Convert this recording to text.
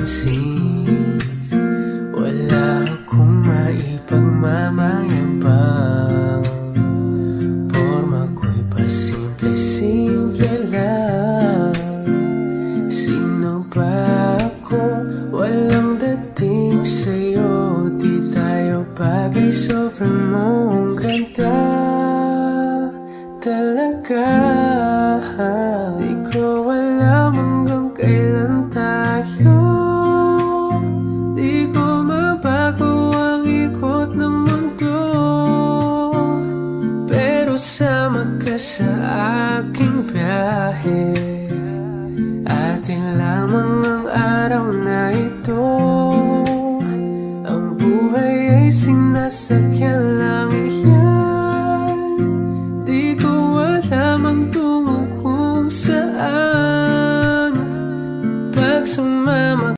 since wala akong maipagmamayabang. Porma ko'y pasimple-simple lang. Sino ba ako? Walang dating sa'yo. Di tayo bagay, sobrang mong ganda talaga. Di ko alam hanggang kailan tayo. Di ko mabago ang ikot ng mundo, pero sama ka sa aking biyahe. Atin lamang